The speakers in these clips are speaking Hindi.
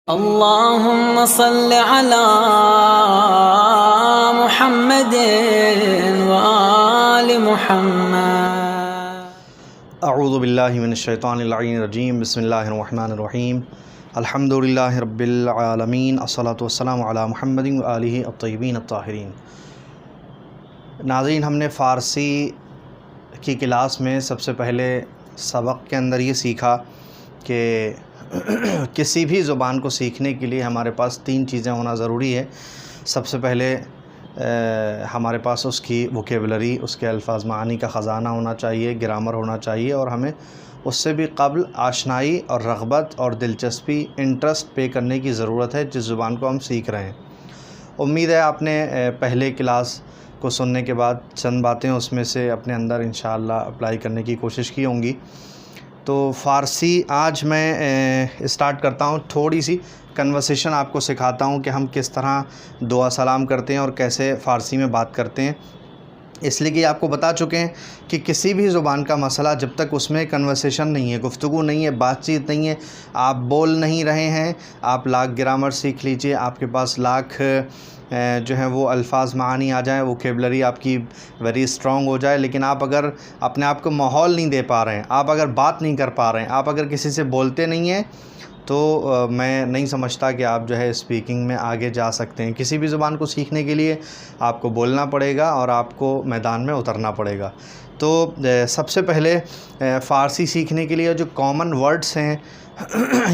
अल्लाहुम्मा सल्लि अला मुहम्मदिन व आलि मुहम्मद। अऊज़ु बिल्लाहि मिनश्शैतानिर रजीम बिस्मिल्लाहिर रहमानिर रहीम अल्हम्दुलिल्लाहि रब्बिल आलमीन अस्सलातु वस्सलामु अला मुहम्मदिन व आलिहि अत्तय्यबीन अत्ताहिरीन। नाज़रीन, हमने फ़ारसी की क्लास में सबसे पहले सबक के अंदर ये सीखा कि किसी भी ज़ुबान को सीखने के लिए हमारे पास तीन चीज़ें होना ज़रूरी है। सबसे पहले हमारे पास उसकी वोकेबलरी, उसके अल्फाज मानी का ख़ज़ाना होना चाहिए, ग्रामर होना चाहिए, और हमें उससे भी क़ब्ल आशनाई और रग़बत और दिलचस्पी, इंटरेस्ट पे करने की ज़रूरत है जिस ज़ुबान को हम सीख रहे हैं। उम्मीद है आपने पहले क्लास को सुनने के बाद चंद बातें उसमें से अपने अंदर इंशाअल्लाह अप्लाई करने की कोशिश की होंगी। तो फ़ारसी आज मैं स्टार्ट करता हूँ। थोड़ी सी कन्वर्सेशन आपको सिखाता हूँ कि हम किस तरह दुआ सलाम करते हैं और कैसे फ़ारसी में बात करते हैं, इसलिए कि आपको बता चुके हैं कि किसी भी ज़ुबान का मसला जब तक उसमें कन्वर्सेशन नहीं है, गुफ्तगू नहीं है, बातचीत नहीं है, आप बोल नहीं रहे हैं, आप लाख ग्रामर सीख लीजिए, आपके पास लाख जो है वो अल्फाज मानी आ जाए, वोकेबलरी आपकी वेरी स्ट्रॉन्ग हो जाए, लेकिन आप अगर अपने आप को माहौल नहीं दे पा रहे हैं, आप अगर बात नहीं कर पा रहे हैं, आप अगर किसी से बोलते नहीं हैं, तो मैं नहीं समझता कि आप जो है स्पीकिंग में आगे जा सकते हैं। किसी भी ज़ुबान को सीखने के लिए आपको बोलना पड़ेगा और आपको मैदान में उतरना पड़ेगा। तो सबसे पहले फ़ारसी सीखने के लिए जो कॉमन वर्ड्स हैं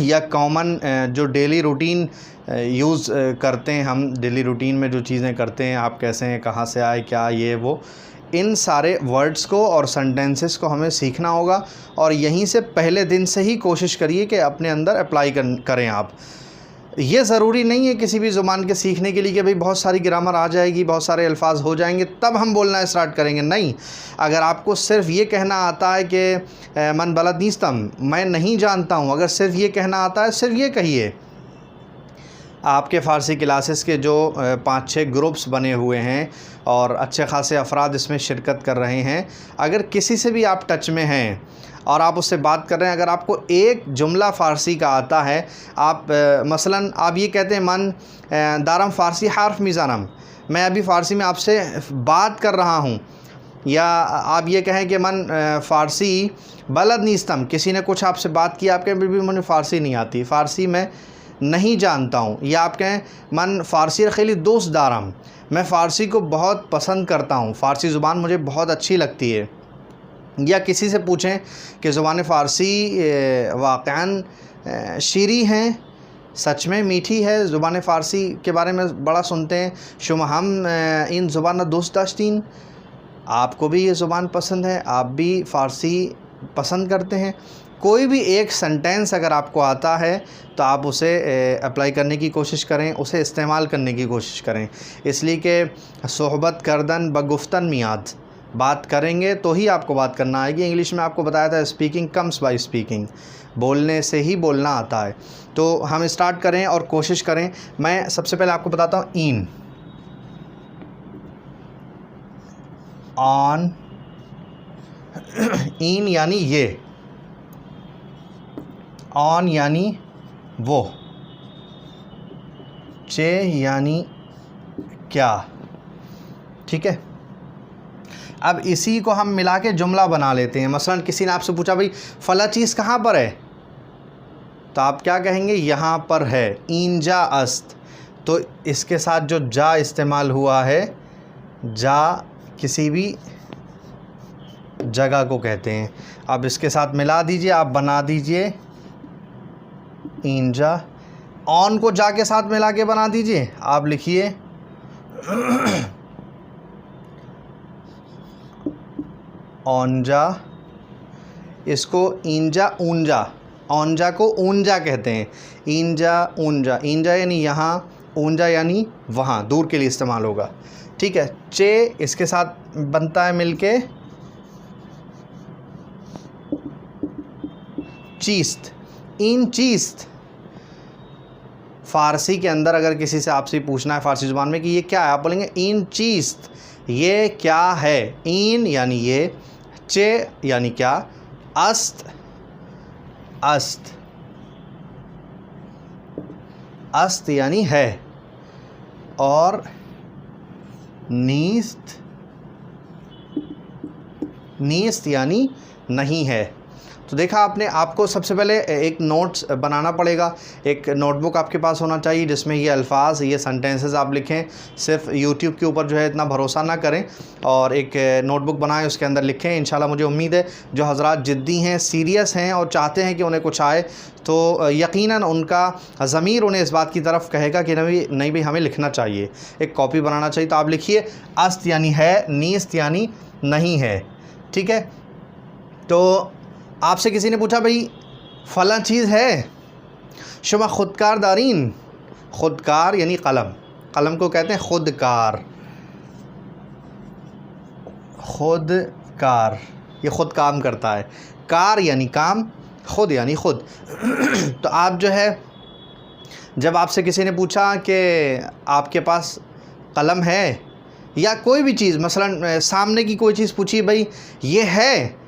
या कॉमन जो डेली रूटीन यूज़ करते हैं, हम डेली रूटीन में जो चीज़ें करते हैं, आप कैसे हैं, कहाँ से आए, क्या, ये वो, इन सारे वर्ड्स को और सेंटेंसेस को हमें सीखना होगा। और यहीं से पहले दिन से ही कोशिश करिए कि अपने अंदर अप्लाई करें आप। ये ज़रूरी नहीं है किसी भी ज़ुबान के सीखने के लिए कि भाई बहुत सारी ग्रामर आ जाएगी, बहुत सारे अल्फाज हो जाएंगे तब हम बोलना स्टार्ट करेंगे। नहीं, अगर आपको सिर्फ़ ये कहना आता है कि मन बलद नीस्तम, मैं नहीं जानता हूँ, अगर सिर्फ़ ये कहना आता है, सिर्फ़ ये कहिए। आपके फ़ारसी क्लासेस के जो 5-6 ग्रुप्स बने हुए हैं और अच्छे खासे अफराद इसमें शिरकत कर रहे हैं, अगर किसी से भी आप टच में हैं और आप उससे बात कर रहे हैं, अगर आपको एक जुमला फ़ारसी का आता है, आप मसलन आप ये कहते हैं मन दारम फ़ारसी हार्फ मीज़ानम, मैं अभी फ़ारसी में आपसे बात कर रहा हूँ, या आप ये कहें कि मन फ़ारसी बलद नीस्तम, किसी ने कुछ आपसे बात की, आप कहें भी मुझे फ़ारसी नहीं आती, फ़ारसी में नहीं जानता हूँ, या आप कहें मन फ़ारसी रखेली दोस्त दारम, मैं फ़ारसी को बहुत पसंद करता हूँ, फ़ारसी ज़ुबान मुझे बहुत अच्छी लगती है। या किसी से पूछें कि ज़ुबान फ़ारसी वाक़अन शीरी हैं, सच में मीठी है, ज़ुबान फ़ारसी के बारे में बड़ा सुनते हैं, शुमा हम इन ज़ुबान दोस्त दाश्तीन, आपको भी ये ज़ुबान पसंद है, आप भी फ़ारसी पसंद करते हैं। कोई भी एक सेंटेंस अगर आपको आता है तो आप उसे अप्लाई करने की कोशिश करें, उसे इस्तेमाल करने की कोशिश करें, इसलिए कि सोहबत करदन बगुफ्तन मियाद, बात करेंगे तो ही आपको बात करना आएगी। इंग्लिश में आपको बताया था स्पीकिंग कम्स बाय स्पीकिंग, बोलने से ही बोलना आता है। तो हम स्टार्ट करें और कोशिश करें। मैं सबसे पहले आपको बताता हूँ इन, ऑन, इन यानी ये, ऑन यानी वो, चे यानी क्या, ठीक है। अब इसी को हम मिला के जुमला बना लेते हैं। मसलन किसी ने आपसे पूछा भाई फला चीज़ कहाँ पर है, तो आप क्या कहेंगे, यहाँ पर है, ईंजा अस्त। तो इसके साथ जो जा इस्तेमाल हुआ है, जा किसी भी जगह को कहते हैं। अब इसके साथ मिला दीजिए, आप बना दीजिए ईंजा। ऑन को जा के साथ मिला के बना दीजिए, आप लिखिए औंजा। इसको ईंजा ऊंजा, औंजा को ऊंजा कहते हैं, ईंजा ऊंजा, ईंजा यानी यहाँ, ऊंजा यानी वहाँ, दूर के लिए इस्तेमाल होगा, ठीक है। चे इसके साथ बनता है मिलके चीस्त, इन चीस्त। फ़ारसी के अंदर अगर किसी से आपसे पूछना है फ़ारसी ज़ुबान में कि ये क्या है, आप बोलेंगे इन चीस्त, ये क्या है। इन यानी ये, चे यानी क्या, अस्त, अस्त। अस्त यानी है और नीस्त यानी नहीं है। तो देखा आपने, आपको सबसे पहले एक नोट्स बनाना पड़ेगा, एक नोटबुक आपके पास होना चाहिए जिसमें ये अल्फाज, ये सेंटेंसेस आप लिखें। सिर्फ यूट्यूब के ऊपर जो है इतना भरोसा ना करें और एक नोटबुक बनाएं, उसके अंदर लिखें। इंशाल्लाह मुझे उम्मीद है जो हज़रात ज़िद्दी हैं, सीरियस हैं और चाहते हैं कि उन्हें कुछ आए, तो यकीनन उनका ज़मीर उन्हें इस बात की तरफ कहेगा कि नहीं भाई हमें लिखना चाहिए, एक कॉपी बनाना चाहिए। तो आप लिखिए अस्त यानी है, नीस्त यानी नहीं है। ठीक है, तो आपसे किसी ने पूछा भाई फ़लाँ चीज़ है, शुमा ख़ुदकार दारीन, ख़ुदकार यानी कलम, कलम को कहते हैं ख़ुदकार, ख़ुदकार, ये ख़ुद काम करता है, कार यानी काम, ख़ुद यानी ख़ुद। तो आप जो है, जब आपसे किसी ने पूछा कि आपके पास कलम है या कोई भी चीज़, मसलन सामने की कोई चीज़ पूछी भाई ये है,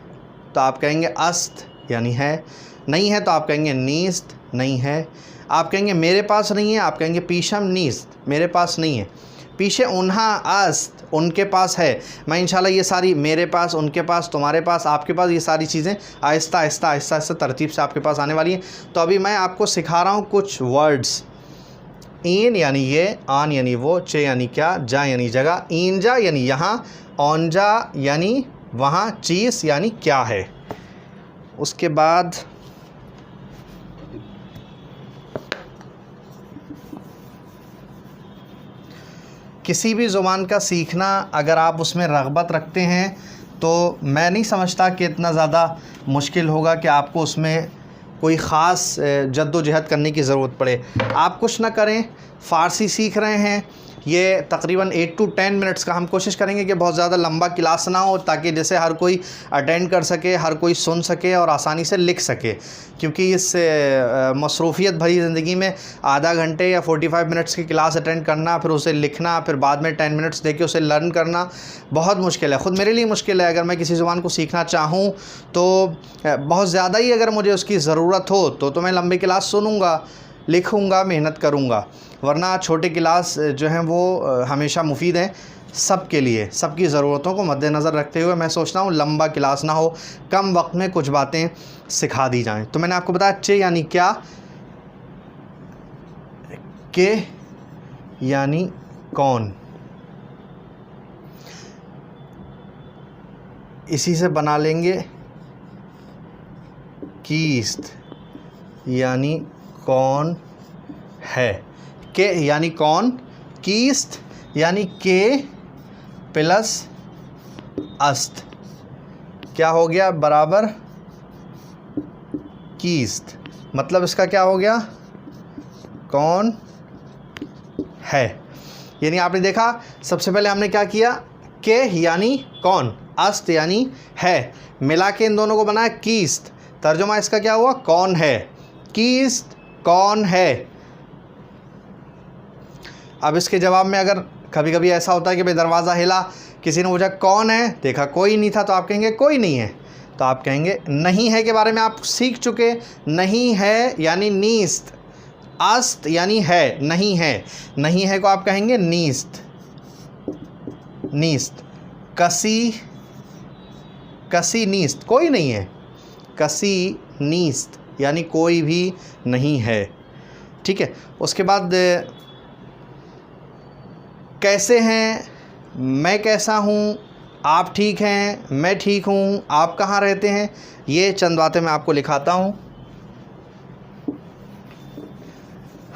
तो आप कहेंगे अस्त यानी है, नहीं है तो आप कहेंगे नीस्त नहीं है। आप कहेंगे मेरे पास नहीं है, आप कहेंगे पीशम नीस्त, मेरे पास नहीं है। पीछे उन्हा अस्त, उनके पास है। मैं इंशाल्लाह ये सारी मेरे पास, उनके पास, तुम्हारे पास, आपके पास, ये सारी चीज़ें आहिस्ता आहिस्ता आहिस्ता आहिस्ता तरतीब से आपके पास आने वाली हैं। तो अभी मैं आपको सिखा रहा हूँ कुछ वर्ड्स। ईन यानी ये, आन यानी वो, चे यानी क्या, जा यानी जगह, ईनजा यानी यहाँ, औनजा यानी वहाँ, चीज़ यानी क्या है। उसके बाद किसी भी ज़ुबान का सीखना अगर आप उसमें रग़बत रखते हैं तो मैं नहीं समझता कि इतना ज़्यादा मुश्किल होगा कि आपको उसमें कोई ख़ास जद्दोजहद करने की ज़रूरत पड़े। आप कुछ ना करें, फ़ारसी सीख रहे हैं, ये तकरीबन 8 to 10 मिनट्स का, हम कोशिश करेंगे कि बहुत ज़्यादा लंबा क्लास ना हो ताकि जैसे हर कोई अटेंड कर सके, हर कोई सुन सके और आसानी से लिख सके। क्योंकि इस मसरूफ़ियत भरी ज़िंदगी में आधा घंटे या 45 मिनट्स की क्लास अटेंड करना, फिर उसे लिखना, फिर बाद में 10 मिनट्स देके उसे लर्न करना बहुत मुश्किल है। ख़ुद मेरे लिए मुश्किल है। अगर मैं किसी ज़ुबान को सीखना चाहूँ तो बहुत ज़्यादा ही अगर मुझे उसकी ज़रूरत हो तो मैं लंबी क्लास सुनूँगा, लिखूँगा, मेहनत करूँगा। वरना छोटे क्लास जो हैं वो हमेशा मुफीद हैं सब के लिए, सबकी ज़रूरतों को मद्देनज़र रखते हुए मैं सोचता हूँ लंबा क्लास ना हो, कम वक्त में कुछ बातें सिखा दी जाएं। तो मैंने आपको बताया चे यानी क्या, के यानी कौन, इसी से बना लेंगे कीस्त यानी कौन है, के यानी कौन, कीस्त यानी के प्लस अस्त क्या हो गया, बराबर कीस्त। मतलब इसका क्या हो गया, कौन है। यानी आपने देखा सबसे पहले हमने क्या किया, के यानी कौन, अस्त यानी है, मिला के इन दोनों को बनाया कीस्त। तर्जुमा इसका क्या हुआ, कौन है, कीस्त कौन है। अब इसके जवाब में अगर कभी कभी ऐसा होता है कि भाई दरवाज़ा हिला, किसी ने पूछा कौन है, देखा कोई नहीं था, तो आप कहेंगे कोई नहीं है। तो आप कहेंगे नहीं है के बारे में आप सीख चुके, नहीं है यानी नीस्त, अस्त यानी है, नहीं है, नहीं है को आप कहेंगे नीस्त, नीस्त। कसी, कसी नीस्त, कोई नहीं है, कसी नीस्त यानी कोई भी नहीं है। ठीक है, उसके बाद कैसे हैं, मैं कैसा हूँ, आप ठीक हैं, मैं ठीक हूँ, आप कहाँ रहते हैं, ये चंद बातें मैं आपको लिखाता हूँ।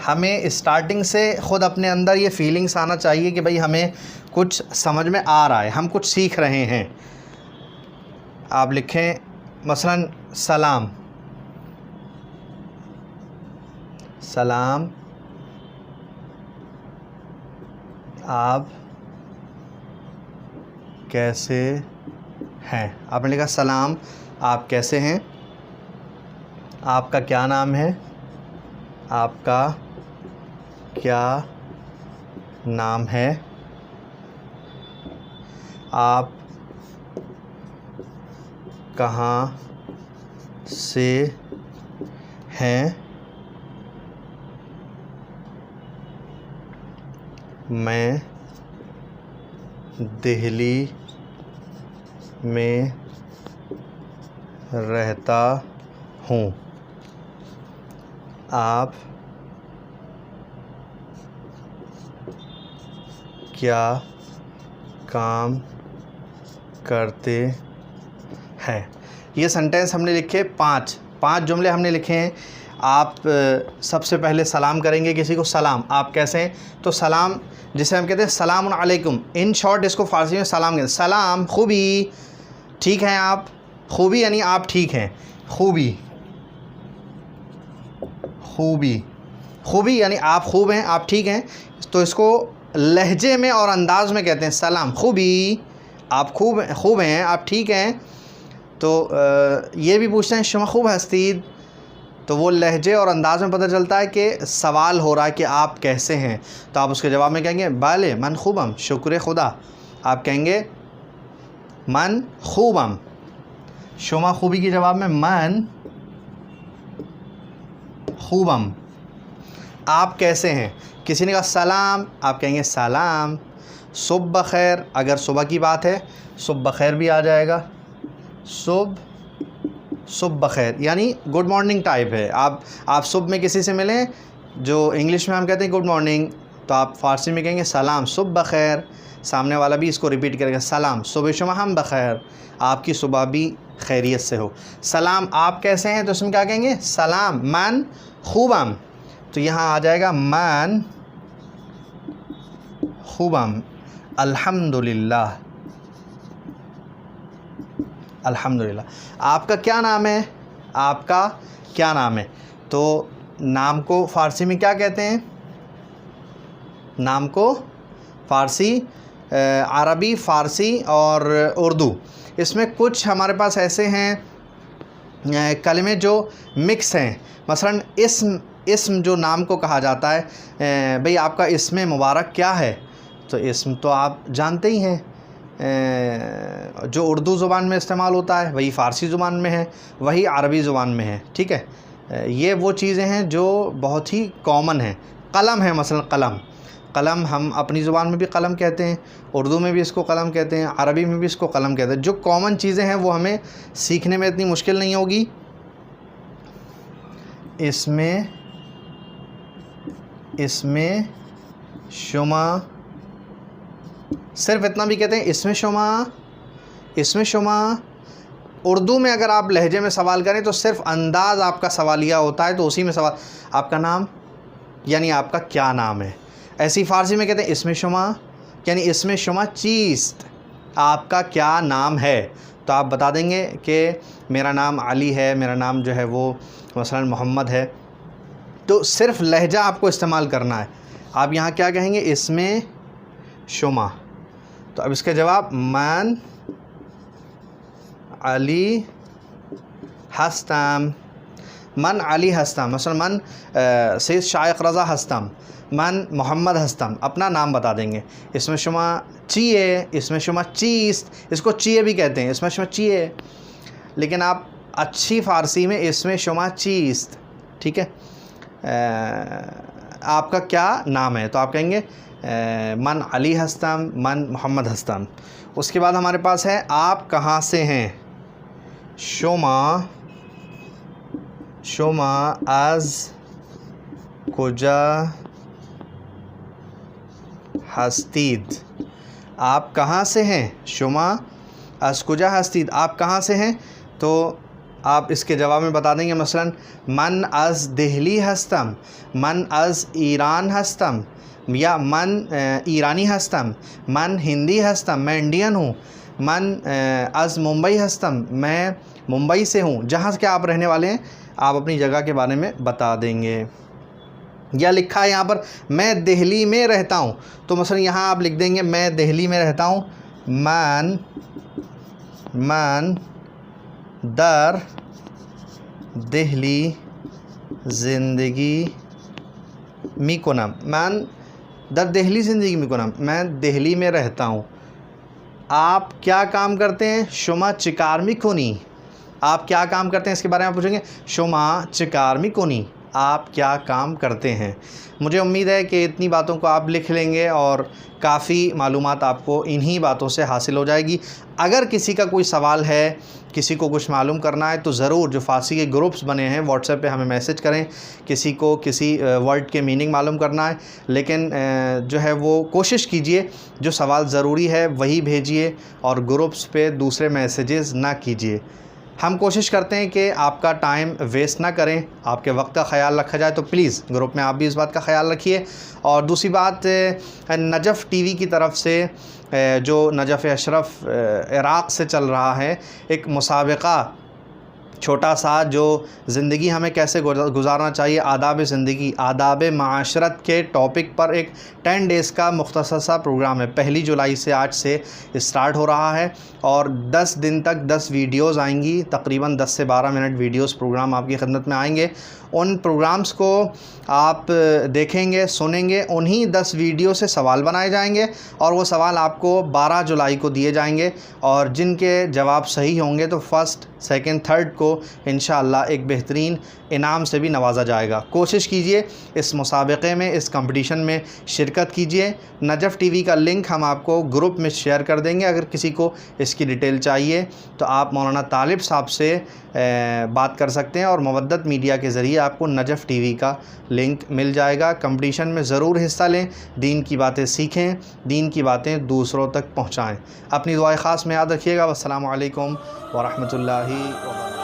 हमें स्टार्टिंग से ख़ुद अपने अंदर ये फीलिंग्स आना चाहिए कि भाई हमें कुछ समझ में आ रहा है, हम कुछ सीख रहे हैं। आप लिखें मसलन सलाम, सलाम आप कैसे हैं। आपने लिखा सलाम आप कैसे हैं, आपका क्या नाम है, आपका क्या नाम है, आप कहाँ से हैं, मैं दिल्ली में रहता हूँ। आप क्या काम करते हैं। ये सेंटेंस हमने लिखे पाँच जुमले हमने लिखे हैं। आप सबसे पहले सलाम करेंगे किसी को, सलाम। आप कैसे हैं? तो सलाम जिसे हम कहते हैं सलामुन अलैकुम, इन शॉर्ट इसको फ़ारसी में सलाम कहते हैं। सलाम, खूबी, ठीक हैं आप। खूबी यानी आप ठीक हैं। खूबी, खूबी, खूबी यानी आप खूब हैं, आप ठीक हैं। तो इसको लहजे में और अंदाज में कहते हैं सलाम, खूबी, आप खूब हैं, आप ठीक हैं। तो ये भी पूछते हैं शुमा खूब हस्तीद, तो वो लहजे और अंदाज में पता चलता है कि सवाल हो रहा है कि आप कैसे हैं। तो आप उसके जवाब में कहेंगे बाले मन खूबम, शुक्र खुदा। आप कहेंगे मन खूबम। शुमा खूबी के जवाब में मन खूबम। आप कैसे हैं? किसी ने कहा सलाम, आप कहेंगे सलाम। सुबह खैर, अगर सुबह की बात है सुबह खैर भी आ जाएगा। सुबह खैर यानी गुड मॉर्निंग टाइप है। आप सुबह में किसी से मिलें, जो इंग्लिश में हम कहते हैं गुड मॉर्निंग, तो आप फ़ारसी में कहेंगे सलाम सुबह खैर। सामने वाला भी इसको रिपीट करेगा सलाम सुबह शुमा हम बखैर, आपकी सुबह भी खैरियत से हो। सलाम, आप कैसे हैं? तो उसमें क्या कहेंगे सलाम मन खूबम। तो यहाँ आ जाएगा मन खूबम। अल्हम्दुलिल्लाह, अल्हम्दुलिल्लाह। आपका क्या नाम है? आपका क्या नाम है? तो नाम को फ़ारसी में क्या कहते हैं? नाम को फ़ारसी, अरबी, फ़ारसी और उर्दू, इसमें कुछ हमारे पास ऐसे हैं कलमे जो मिक्स हैं। मसलन इस्म जो नाम को कहा जाता है, भाई आपका इस्म मुबारक क्या है? तो इस्म तो आप जानते ही हैं, जो उर्दू ज़ुबान में इस्तेमाल होता है वही फ़ारसी ज़ुबान में है, वही अरबी ज़ुबान में है। ठीक है, ये वो चीज़ें हैं जो बहुत ही कॉमन हैं। कलम है, मसलन कलम हम अपनी ज़ुबान में भी कलम कहते हैं, उर्दू में भी इसको कलम कहते हैं, अरबी में भी इसको कलम कहते हैं। जो कॉमन चीज़ें हैं वो हमें सीखने में इतनी मुश्किल नहीं होगी। इसमें शुमा, सिर्फ इतना भी कहते हैं इसमें शुमा। उर्दू में अगर आप लहजे में सवाल करें तो सिर्फ अंदाज़ आपका सवालिया होता है, तो उसी में सवाल आपका नाम यानी आपका क्या नाम है। ऐसी फ़ारसी में कहते हैं इसमें शुमा, यानी इसमें शुमा चीज़, आपका क्या नाम है? तो आप बता देंगे कि मेरा नाम अली है, मेरा नाम जो है वो मसलन मोहम्मद है। तो सिर्फ लहजा आपको इस्तेमाल करना है। आप यहाँ क्या कहेंगे? इसमें शुमा। तो अब इसका जवाब मन अली हस्तम, मन अली हस्तम। मसलन मन सैयद शाइक रज़ा हस्तम, मन मोहम्मद हस्तम, अपना नाम बता देंगे। इसमें शुमा चिए, इसमें शुमा चीज़, इसको चिए भी कहते हैं, इसमें शुमा चिए। लेकिन आप अच्छी फ़ारसी में इसमें शुमा चीज़, ठीक है। आपका क्या नाम है? तो आप कहेंगे मन अली हस्तम, मन मोहम्मद हस्तम। उसके बाद हमारे पास है आप कहाँ से हैं? शुमा आज कुजा हस्तीद। आप कहाँ से हैं? शुमा आज कुजा हस्तीद, आप कहाँ से हैं? तो आप इसके जवाब में बता देंगे मसलन मन अज़ दिल्ली हस्तम, मन अज़ ईरान हस्तम, या मन ईरानी हस्तम, मन हिंदी हस्तम, मैं इंडियन हूँ, मन अज़ मुंबई हस्तम, मैं मुंबई से हूँ। जहाँ से क्या आप रहने वाले हैं आप अपनी जगह के बारे में बता देंगे। या लिखा है यहाँ पर मैं दिल्ली में रहता हूँ, तो मसलन यहाँ आप लिख देंगे मैं दिल्ली में रहता हूँ। मन दर दिल्ली ज़िंदगी मिकोनम, मन दर दिल्ली ज़िंदगी मिकोनम, मैं दिल्ली में रहता हूँ। आप क्या काम करते हैं? शुमा चिकार मिकोनी, आप क्या काम करते हैं इसके बारे में आप पूछेंगे शुमा चिकार मिकोनी, आप क्या काम करते हैं। मुझे उम्मीद है कि इतनी बातों को आप लिख लेंगे और काफ़ी मालूमात आपको इन्हीं बातों से हासिल हो जाएगी। अगर किसी का कोई सवाल है, किसी को कुछ मालूम करना है, तो ज़रूर जो फ़ारसी के ग्रुप्स बने हैं व्हाट्सएप पे हमें मैसेज करें। किसी को किसी वर्ड के मीनिंग मालूम करना है, लेकिन जो है वो कोशिश कीजिए जो सवाल ज़रूरी है वही भेजिए और ग्रुप्स पे दूसरे मैसेजेस ना कीजिए। हम कोशिश करते हैं कि आपका टाइम वेस्ट ना करें, आपके वक्त का ख़याल रखा जाए, तो प्लीज़ ग्रुप में आप भी इस बात का ख़याल रखिए। और दूसरी बात, नजफ़ टीवी की तरफ से जो नजफ़ अशरफ इराक़ से चल रहा है एक मुसाबिक़ा छोटा सा, जो ज़िंदगी हमें कैसे गुजारना चाहिए, आदाब ज़िंदगी, आदाब माशरत के टॉपिक पर एक 10 डेज़ का मुख्तसर सा प्रोग्राम है। 1 जुलाई से आज से स्टार्ट हो रहा है और 10 दिन तक 10 वीडियोज़ आएंगी, तकरीबन 10 से 12 मिनट वीडियोज़ प्रोग्राम आपकी खिदमत में आएंगे। उन प्रोग्राम्स को आप देखेंगे, सुनेंगे, उन्हीं 10 वीडियो से सवाल बनाए जाएंगे और वो सवाल आपको 12 जुलाई को दिए जाएंगे और जिनके जवाब सही होंगे तो फ़र्स्ट, सेकंड, थर्ड को इंशाअल्लाह एक बेहतरीन इनाम से भी नवाजा जाएगा। कोशिश कीजिए इस मुसाबिक़े में, इस कंपटीशन में शिरकत कीजिए। नजफ़ टीवी का लिंक हम आपको ग्रुप में शेयर कर देंगे। अगर किसी को इसकी डिटेल चाहिए तो आप मौलाना तालिब साहब से बात कर सकते हैं और मवद्दत मीडिया के ज़रिए आपको नजफ़ टीवी का लिंक मिल जाएगा। कंपटीशन में ज़रूर हिस्सा लें, दीन की बातें सीखें, दीन की बातें दूसरों तक पहुँचाएँ। अपनी दुआएं ख़ास में याद रखिएगा। वस्सलामु अलैकुम व रहमतुल्लाहि व बरकातुहू।